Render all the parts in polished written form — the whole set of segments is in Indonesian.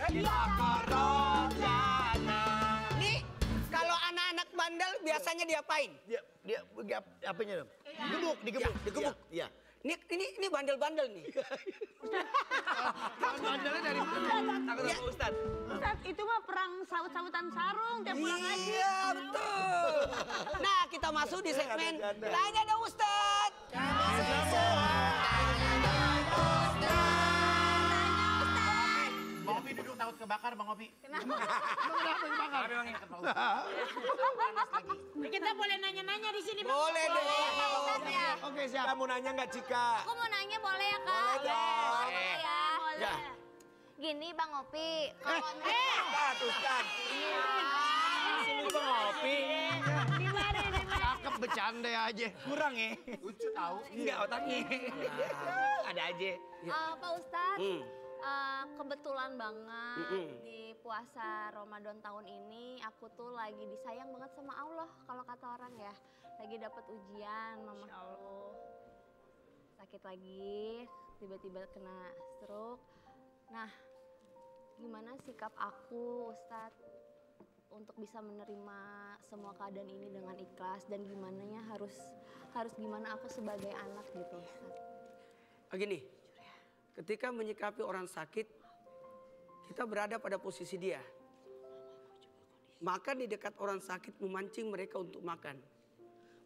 Nih, kalau anak-anak bandel biasanya diapain? Dia apanya dong? Digebuk. Iya. Ini bandel-bandel nih. Bandelnya dari mana? Takut sama Ustad. Ustad, itu mah perang saut-sautan sarung tiap pulang ngaji. Iya, betul. Nah, kita masuk di segmen Tanya Dong Ustad. Bang Opi duduk takut kebakar, Bang Opi. Kenapa? Kita boleh nanya-nanya di sini, Bang. Boleh dong. Oke, siap. Kamu nanya nggak, Cika? Aku mau nanya boleh ya, Kak? Boleh dong. Boleh ya. Ya. Gini Bang Opi, kalau Ustad. Sini Bang Opi. Cakep bercanda aja. Kurang ya? Lucu tahu. Enggak otaknya. Ada aja. Pak Ustadz, kebetulan banget di puasa Ramadan tahun ini aku tuh lagi disayang banget sama Allah kalau kata orang ya. Lagi dapat ujian, mamaku sakit lagi, tiba-tiba kena stroke. Nah, gimana sikap aku Ustadz untuk bisa menerima semua keadaan ini dengan ikhlas dan gimananya harus gimana aku sebagai anak gitu Ustadz. Begini, ketika menyikapi orang sakit, kita berada pada posisi dia. Makan di dekat orang sakit memancing mereka untuk makan.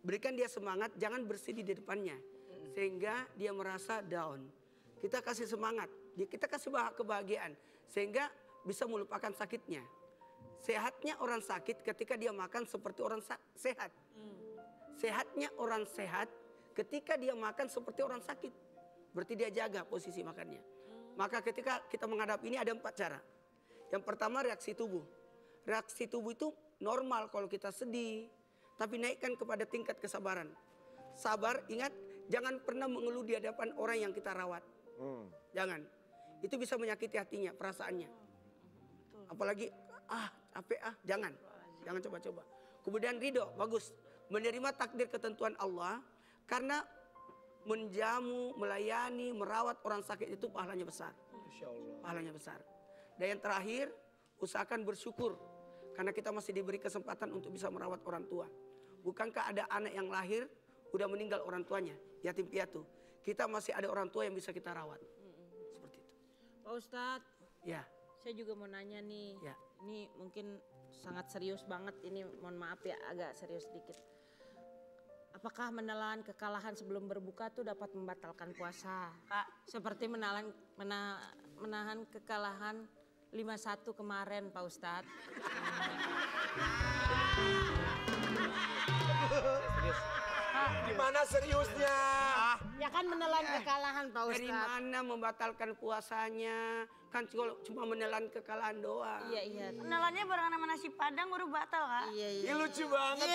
Berikan dia semangat, jangan bersedih di depannya. Sehingga dia merasa down. Kita kasih semangat, kita kasih kebahagiaan. Sehingga bisa melupakan sakitnya. Sehatnya orang sakit ketika dia makan seperti orang sehat. Sehatnya orang sehat ketika dia makan seperti orang sakit. Berarti dia jaga posisi makannya. Maka ketika kita menghadapi ini ada 4 cara. Yang pertama reaksi tubuh. Reaksi tubuh itu normal kalau kita sedih. Tapi naikkan kepada tingkat kesabaran. Sabar, ingat jangan pernah mengeluh di hadapan orang yang kita rawat. Jangan. Itu bisa menyakiti hatinya, perasaannya. Apalagi jangan. Jangan coba-coba. Kemudian ridho, bagus. Menerima takdir ketentuan Allah. Karena menjamu, melayani, merawat orang sakit itu pahalanya besar. Insya Allah. Pahalanya besar. Dan yang terakhir, usahakan bersyukur. Karena kita masih diberi kesempatan untuk bisa merawat orang tua. Bukankah ada anak yang lahir, udah meninggal orang tuanya, yatim piatu. Kita masih ada orang tua yang bisa kita rawat. Seperti itu. Pak Ustadz, Ya. saya juga mau nanya nih. Ya. Ini mungkin sangat serius banget, ini mohon maaf ya agak serius sedikit. Apakah menelan kekalahan sebelum berbuka tuh dapat membatalkan puasa? Kak. Seperti menahan kekalahan 5-1 kemarin Pak Ustadz. Gimana seriusnya? Ya kan menelan kekalahan Pak Dari Ustadz. mana membatalkan puasanya? Kan cuma menelan kekalahan doang. Iya, iya. Kenalannya barengan sama nasi padang baru batal Kak. Iya, iya. Ini lucu banget.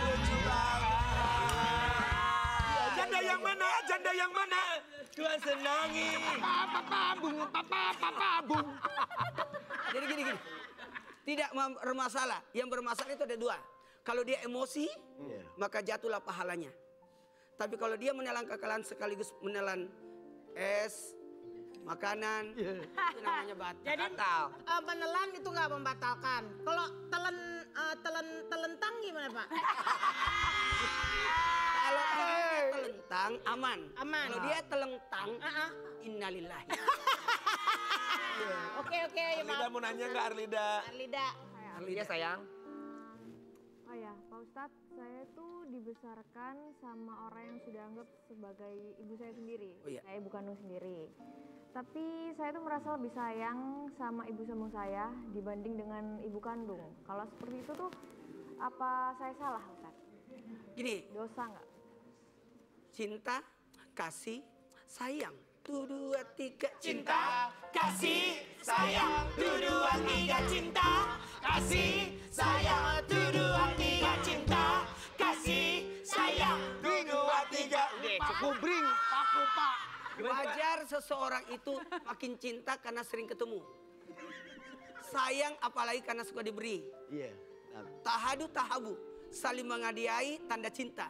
Lucu banget. Janda yang mana? Janda yang mana? Tuhan senangi. Papa-bung. Jadi gini. Tidak bermasalah. Yang bermasalah itu ada 2. Kalau dia emosi, maka jatuhlah pahalanya. Tapi kalau dia menelan kekalahan sekaligus menelan es, makanan, itu namanya batal. Jadi menelan itu nggak membatalkan. Kalau telentang gimana Pak? Kalau dia telentang aman. Aman. Kalau dia telentang, innalillahi. Oke, Arlida mau nanya nggak Arlida? Arlida. Arlida sayang. Oh ya, Pak Ustadz, saya tuh dibesarkan sama orang yang sudah anggap sebagai ibu saya sendiri. Oh iya. Saya ibu kandung sendiri. Tapi saya tuh merasa lebih sayang sama ibu sambung saya dibanding dengan ibu kandung. Kalau seperti itu tuh, apa saya salah Ustadz? Gini, Dosa nggak? cinta, kasih, sayang. 1, 2, 3, cinta, kasih, sayang. 1, 2, 3, cinta, kasih, sayang. 1, 2, 3, cinta, kasih, sayang. 1, 2, 3. Kubring, paku pak. Wajar seseorang itu makin cinta karena sering ketemu. Sayang apalagi karena suka diberi. Iya. Tahadu tahabu, saling mengadiai tanda cinta.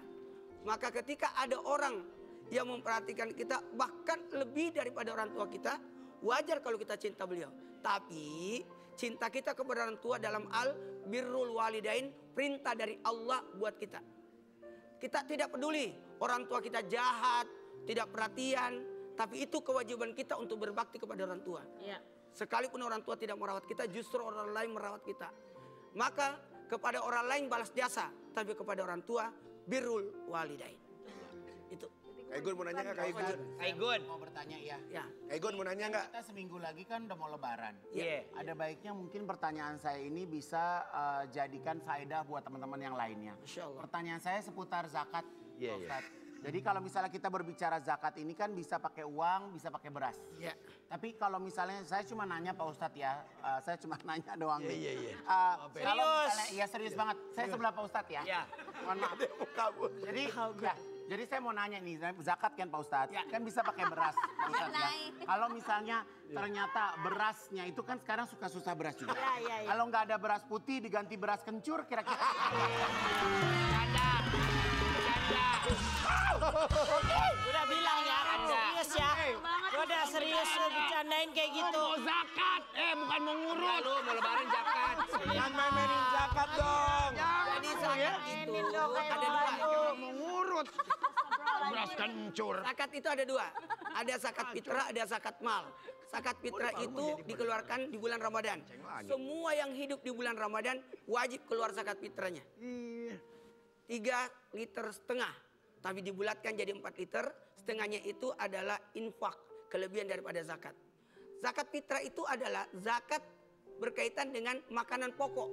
Maka ketika ada orang yang memperhatikan kita bahkan lebih daripada orang tua kita, Wajar kalau kita cinta beliau. Tapi cinta kita kepada orang tua dalam birrul walidain, perintah dari Allah buat kita. Kita tidak peduli orang tua kita jahat, tidak perhatian, tapi itu kewajiban kita untuk berbakti kepada orang tua. Iya. Sekalipun orang tua tidak merawat kita, justru orang lain merawat kita. Maka kepada orang lain balas jasa, tapi kepada orang tua birrul walidain. Itu. Kak Igun mau nanya nggak Kak Igun? Kak Igun. Mau bertanya ya. Ya. Kak Igun mau nanya nggak? Kita seminggu lagi kan udah mau lebaran. Iya. Ada baiknya mungkin pertanyaan saya ini bisa jadikan faedah buat teman-teman yang lainnya. Masya Allah. Pertanyaan saya seputar zakat, Iya, Pak Ustadz. Jadi kalau misalnya kita berbicara zakat ini kan bisa pakai uang, bisa pakai beras. Ya. Tapi kalau misalnya saya cuma nanya Pak Ustadz ya, saya cuma nanya doang nih. Iya. Kalau misalnya, ya serius banget, saya sebelah Pak Ustadz ya. Iya. Mohon maaf. Jadi saya mau nanya nih, zakat kan Pak Ustadz, kan bisa pakai beras Pak Ustadz ya. Kalau misalnya ternyata berasnya itu kan sekarang suka susah beras juga. Iya. Kalau nggak ada beras putih diganti beras kencur kira-kira. Udah bilang ya, serius ya. Gue udah serius bercandain kayak gitu. Mau zakat, bukan mau ngurut. Lu mau lebaran zakat. Jangan main-mainin zakat dong. Jadi zakat itu ada dua. Mau ngurut. Beras kencur. Zakat itu ada dua. Ada zakat fitrah, ada zakat mal. Zakat fitrah itu dikeluarkan di bulan Ramadan. Semua yang hidup di bulan Ramadan wajib keluar zakat fitrahnya. 3,5 liter. Tapi dibulatkan jadi 4 liter. Setengahnya itu adalah infak, kelebihan daripada zakat. Zakat fitrah itu adalah zakat berkaitan dengan makanan pokok.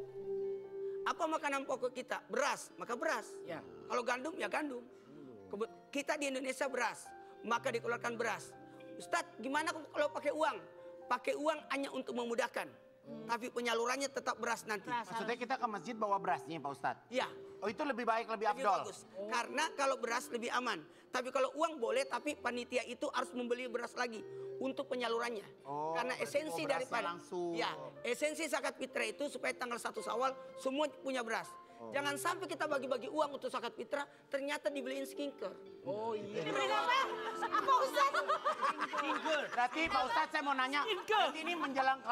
Apa makanan pokok kita? Beras, maka beras. Ya. Kalau gandum ya gandum. Kita di Indonesia beras, maka dikeluarkan beras. Ustadz, gimana kalau pakai uang? Pakai uang hanya untuk memudahkan, tapi penyalurannya tetap beras nanti. Maksudnya kita ke masjid bawa berasnya Pak Ustadz? Ya. Oh itu lebih baik, lebih Lebih afdol? bagus. Karena kalau beras lebih aman. Tapi kalau uang boleh, tapi panitia itu harus membeli beras lagi untuk penyalurannya. Oh, Karena berarti esensi mau berasnya daripada langsung. ya, esensi zakat fitrah itu supaya tanggal 1 Syawal semua punya beras. Jangan sampai kita bagi-bagi uang untuk zakat fitrah, ternyata dibeliin skincare. Oh iya. Dibeliin apa? Apa Ustaz? Berarti Pak Ustadz saya mau nanya, berarti ini menjelang ke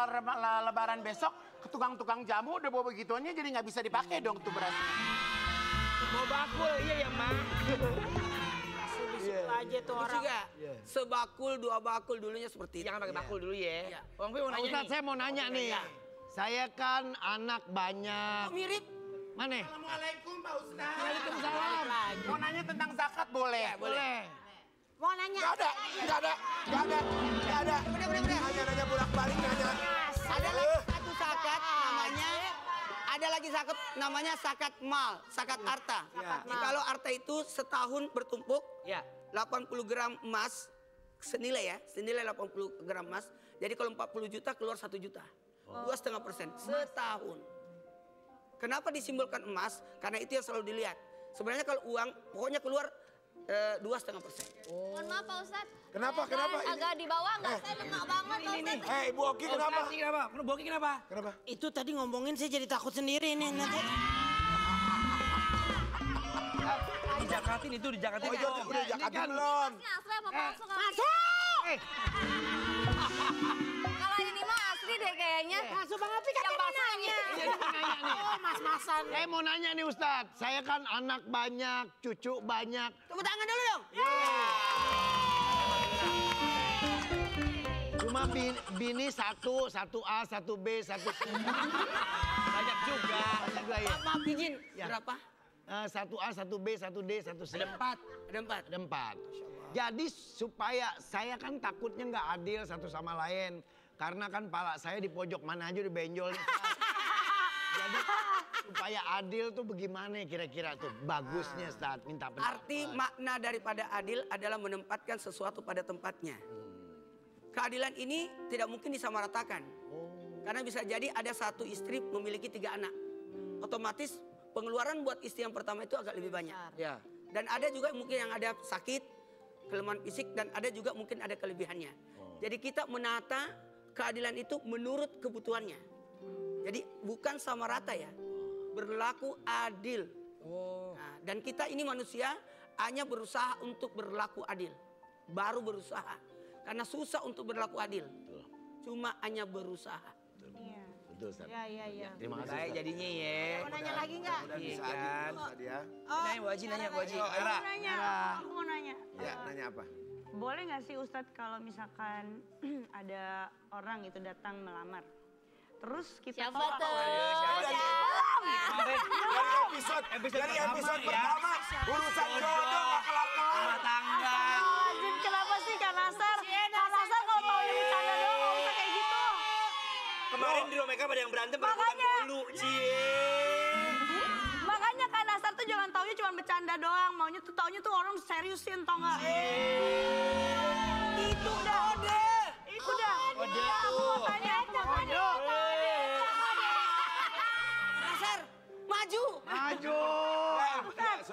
lebaran besok, ke tukang-tukang jamu udah bawa begituannya jadi nggak bisa dipakai dong tuh beras. Mau bakul, iya ya Mak. Aja tuh Terus orang. juga sebakul, 2 bakul dulunya seperti itu. Jangan pakai bakul dulu ya. Iya. Bang Pi mau nanya Ustadz, nih. saya mau nanya nih. Saya kan anak banyak. Oh, mirip. Mana? Assalamualaikum Pak Ustadz. Waalaikumsalam. Mau nanya tentang zakat boleh? Boleh. Mau nanya. Nggak ada. Hanya nanya bolak-balik nanya. Ada lagi satu zakat namanya zakat mal, zakat harta. Jadi kalau harta itu setahun bertumpuk, Ya. 80 gram emas senilai 80 gram emas. Jadi kalau 40 juta keluar 1 juta. 2,5% setahun. Kenapa disimbolkan emas? Karena itu yang selalu dilihat. Sebenarnya kalau uang pokoknya keluar 2,5%. Mohon maaf Pak Ustadz. Kenapa? Saya Ini- agak di bawah nggak? Saya lengkap banget Pak Ustadz. Ibu Oki kenapa? Kenapa? Boki kenapa? Kenapa? Itu tadi ngomongin saya jadi takut sendiri nih nanti. Dijakatin itu, dijakatin. Oh iya, udah jakatin belum? Ini asli apa palsu? Masuk. Kalau ini mah asli deh kayaknya. Masuk Bang Api kan Yang tadi basah nanya. Iya, dia nanya nih. Oh mas-masan. Saya mau nanya nih Ustadz. Saya kan anak banyak, cucu banyak. Tepuk tangan dulu dong. Cuma bini satu A, 1B, 1C. Banyak juga. Banyak juga ya. Maaf izin, berapa? 1A, 1B, 1D, 1C. Ada 4. Ada 4. Jadi supaya saya kan takutnya nggak adil satu sama lain. Karena kan pala saya di pojok mana aja udah benjol. Jadi supaya adil tuh bagaimana kira-kira tuh bagusnya Ustadz minta pendapat. Arti makna daripada adil adalah menempatkan sesuatu pada tempatnya. Keadilan ini tidak mungkin disamaratakan. Karena bisa jadi ada satu istri memiliki 3 anak. Otomatis pengeluaran buat istri yang pertama itu agak lebih banyak. Ya. Dan ada juga mungkin yang ada sakit, kelemahan fisik, dan ada juga mungkin ada kelebihannya. Jadi kita menata keadilan itu menurut kebutuhannya. Jadi bukan sama rata ya, berlaku adil. Nah, dan kita ini manusia hanya berusaha untuk berlaku adil, baru berusaha. Karena susah untuk berlaku adil. Cuma hanya berusaha. Iya. Betul, Ustaz. Iya. Terima kasih, Baik Ustaz. jadinya ya. Mau nanya lagi nggak? Udah bisa Iya kan? bisa dia. Nanya Bu Haji, nanya Bu Haji. Era. Aku mau nanya. Ya, nanya apa? Boleh nggak sih Ustadz kalau misalkan ada orang itu datang melamar, terus kita Siapa tolak? tuh? Dari episode pertama, urusan jodoh gak kelar-kelar. Rumah tangga. Azim, kenapa sih Kak Nasar? Kak Nasar kalau mau bercanda doang nggak usah kayak gitu. Kemarin di Romeka pada yang berantem berebutan bolu. Makanya Kak Nasar tuh jangan taunya cuma bercanda doang, maunya tuh taunya tuh orang seriusin, tau nggak? Itu udah. Udah. Aku mau tanya. Nasar, maju.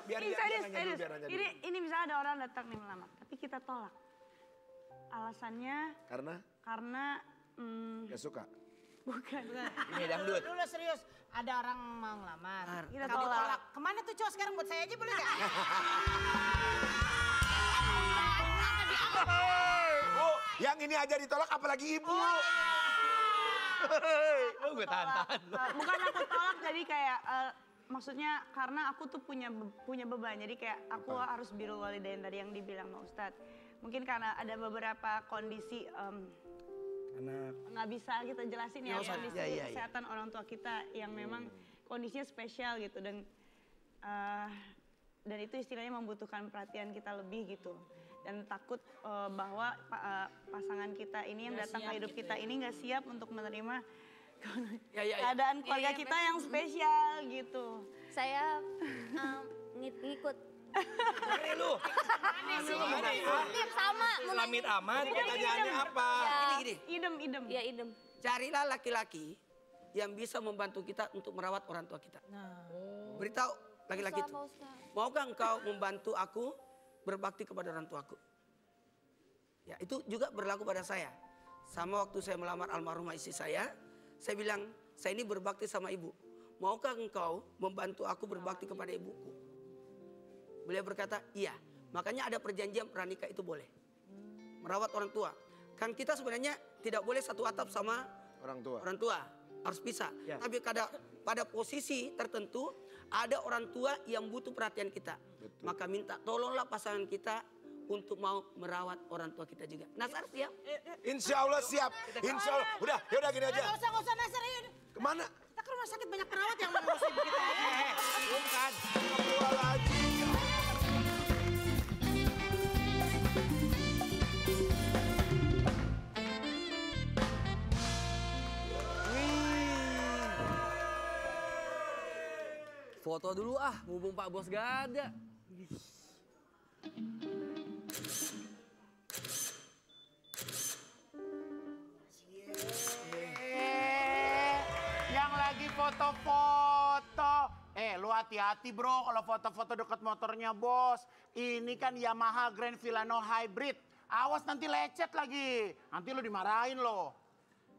Biar Ini dia serius, nanya dulu, serius. biar nanya dulu. Ini misalnya ada orang datang nih melamar, tapi kita tolak. Alasannya karena Gak suka. bukan. Ini dangdut. Dulu serius, ada orang mau ngelamar. Kita Kamu tolak. tolak. Kemana tuh cowok sekarang buat saya aja boleh nggak? Bu, yang ini aja ditolak apalagi ibu. Oh, gue tahan. Bukan aku tolak, jadi kayak maksudnya karena aku tuh punya beban, jadi kayak aku harus birrul walidain tadi yang dibilang Pak Ustadz. Mungkin karena ada beberapa kondisi nggak bisa kita jelasin ya kondisi kesehatan orang tua kita yang memang kondisinya spesial gitu dan itu istilahnya membutuhkan perhatian kita lebih gitu dan takut bahwa pasangan kita ini yang datang ke hidup kita ini nggak siap untuk menerima keadaan keluarga kita yang spesial gitu. Saya ngikut. Ngeri lu. Ini sama. Islamit amat. Pertanyaannya apa? Gini. Idem. Ya idem. Carilah laki-laki yang bisa membantu kita untuk merawat orang tua kita. Beritahu laki-laki itu. Maukah engkau membantu aku berbakti kepada orang tuaku? Ya, itu juga berlaku pada saya. Sama waktu saya melamar almarhumah istri saya bilang, saya ini berbakti sama ibu. Maukah engkau membantu aku berbakti kepada ibuku? Beliau berkata, iya. Makanya ada perjanjian pranikah itu boleh. Merawat orang tua. Kan kita sebenarnya tidak boleh satu atap sama orang tua. Harus pisah. Ya. Tapi pada posisi tertentu ada orang tua yang butuh perhatian kita. Betul. Maka minta tolonglah pasangan kita untuk mau merawat orang tua kita juga. Nasar siap? Insya Allah siap. Insya Allah. Udah, yaudah gini aja. Nggak usah Nasar, ayo. Kemana? Kita ke rumah sakit banyak perawat yang mengurusi begitu aja. Bukan. Astagfirullahaladzim. Foto dulu mumpung Pak Bos gak ada. Yang lagi foto-foto. Lu hati-hati bro kalau foto-foto deket motornya bos. Ini kan Yamaha Grand Filano Hybrid. Awas nanti lecet lagi. Nanti lu dimarahin lo.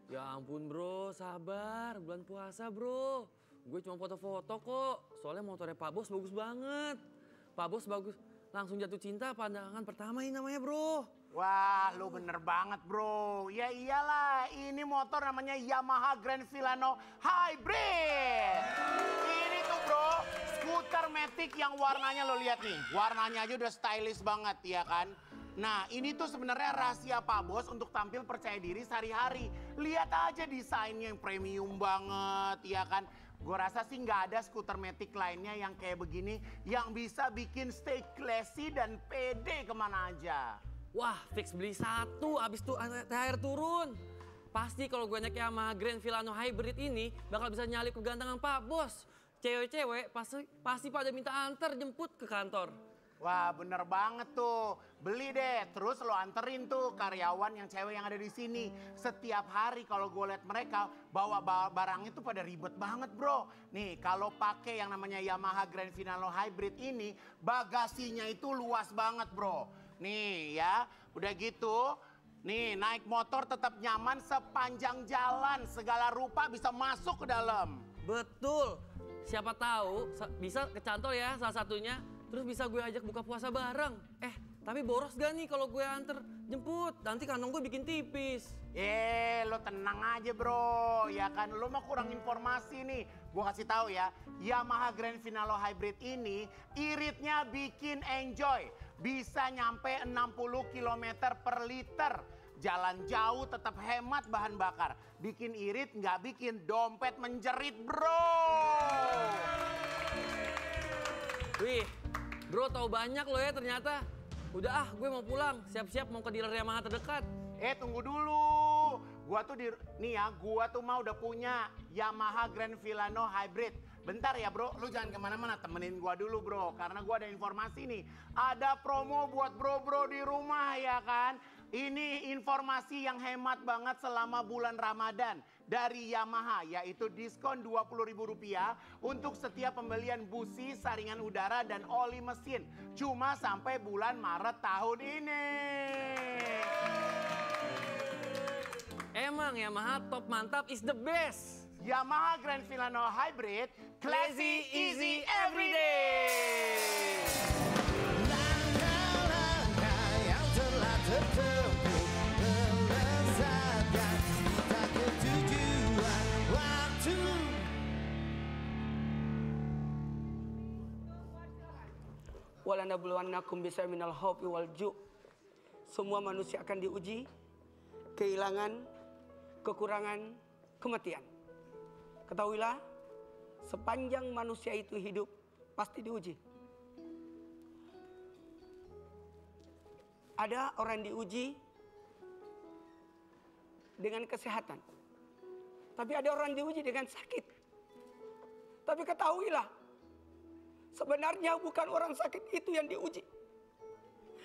Ya ampun bro, sabar. Bulan puasa bro. Gue cuma foto-foto kok. Soalnya motornya Pak Bos bagus banget. Pak Bos bagus. Langsung jatuh cinta pandangan pertama ini namanya bro. Wah, lu bener banget bro. Ya iyalah, ini motor namanya Yamaha Grand Filano Hybrid. Ini tuh bro, skuter matic yang warnanya lo lihat nih. Warnanya aja udah stylish banget ya kan. Nah ini tuh sebenarnya rahasia Pak Bos untuk tampil percaya diri sehari-hari. Lihat aja desainnya yang premium banget ya kan. Gue rasa sih nggak ada skuter matic lainnya yang kayak begini yang bisa bikin stay classy dan pede kemana aja. Wah, fix beli satu, abis itu THR turun. Pasti kalau gue naik Yamaha Grand Filano Hybrid ini bakal bisa nyalip kegantengan Pak Bos. Cewek-cewek pasti pada minta antar jemput ke kantor. Wah bener banget tuh, beli deh terus lo anterin tuh karyawan yang cewek yang ada di sini. Setiap hari kalau gue liat mereka bawa barangnya tuh pada ribet banget bro. Nih kalau pakai yang namanya Yamaha Grand Filano Hybrid ini bagasinya itu luas banget bro. Nih ya udah gitu, nih naik motor tetap nyaman sepanjang jalan. Segala rupa bisa masuk ke dalam. Betul, siapa tahu bisa kecantol ya salah satunya. Terus bisa gue ajak buka puasa bareng. Tapi boros gak nih kalau gue anter jemput? Nanti kantong gue bikin tipis. Lo tenang aja bro, ya kan lo mah kurang informasi nih. Gue kasih tahu ya, Yamaha Grand Finale Hybrid ini iritnya bikin enjoy. Bisa nyampe 60 km per liter. Jalan jauh tetap hemat bahan bakar. Bikin irit nggak bikin dompet menjerit bro. Wih, bro tahu banyak lo ya ternyata. Udah gue mau pulang, siap-siap mau ke dealer Yamaha terdekat. Tunggu dulu. Gua tuh mah udah punya Yamaha Grand Filano Hybrid. Bentar ya bro, lu jangan kemana-mana, temenin gua dulu bro. Karena gua ada informasi nih. Ada promo buat bro-bro di rumah ya kan. Ini informasi yang hemat banget selama bulan Ramadan. Dari Yamaha, yaitu diskon Rp20.000 untuk setiap pembelian busi, saringan udara, dan oli mesin. Cuma sampai bulan Maret tahun ini. Emang Yamaha top mantap is the best. Yamaha Grand Filano Hybrid, classy, easy, everyday. Langkah-langkah yang telah tertempuh melesatkan kita ke tujuan waktu. Walanabluwannakum bisa minal khawfi wal ju'. Semua manusia akan diuji, kehilangan, kekurangan, kematian. Ketahuilah, sepanjang manusia itu hidup, pasti diuji. Ada orang diuji dengan kesehatan. Tapi ada orang diuji dengan sakit. Tapi ketahuilah, sebenarnya bukan orang sakit itu yang diuji.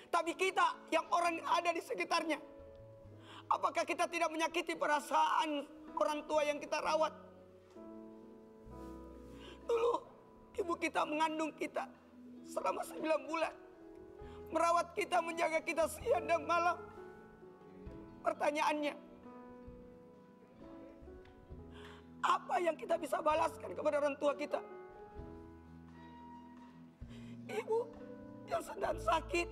Tapi kita yang orang ada di sekitarnya. Apakah kita tidak menyakiti perasaan orang tua yang kita rawat? Dulu ibu kita mengandung kita selama 9 bulan. Merawat kita, menjaga kita siang dan malam. Pertanyaannya, apa yang kita bisa balaskan kepada orang tua kita? Ibu yang sedang sakit,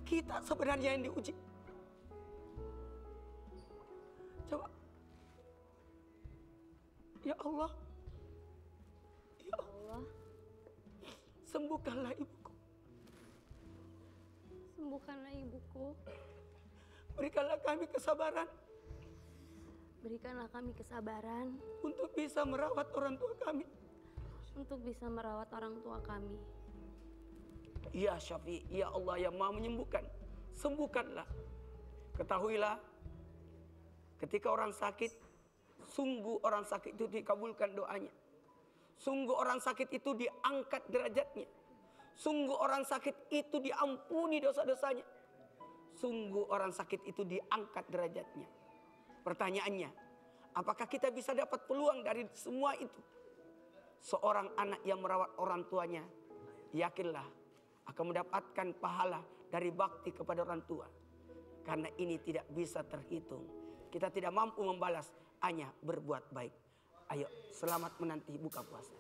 kita sebenarnya yang diuji. Coba, ya Allah, ya Allah, sembuhkanlah ibuku. Sembuhkanlah ibuku. Berikanlah kami kesabaran. Berikanlah kami kesabaran. Untuk bisa merawat orang tua kami. Untuk bisa merawat orang tua kami. Ya Syafi, ya Allah yang Maha menyembuhkan. Sembuhkanlah. Ketahuilah, ketika orang sakit, sungguh orang sakit itu dikabulkan doanya. Sungguh orang sakit itu diangkat derajatnya. Sungguh orang sakit itu diampuni dosa-dosanya. Sungguh orang sakit itu diangkat derajatnya. Pertanyaannya, apakah kita bisa dapat peluang dari semua itu? Seorang anak yang merawat orang tuanya, yakinlah akan mendapatkan pahala dari bakti kepada orang tua. Karena ini tidak bisa terhitung. Kita tidak mampu membalas, hanya berbuat baik. Ayo, selamat menanti buka puasa.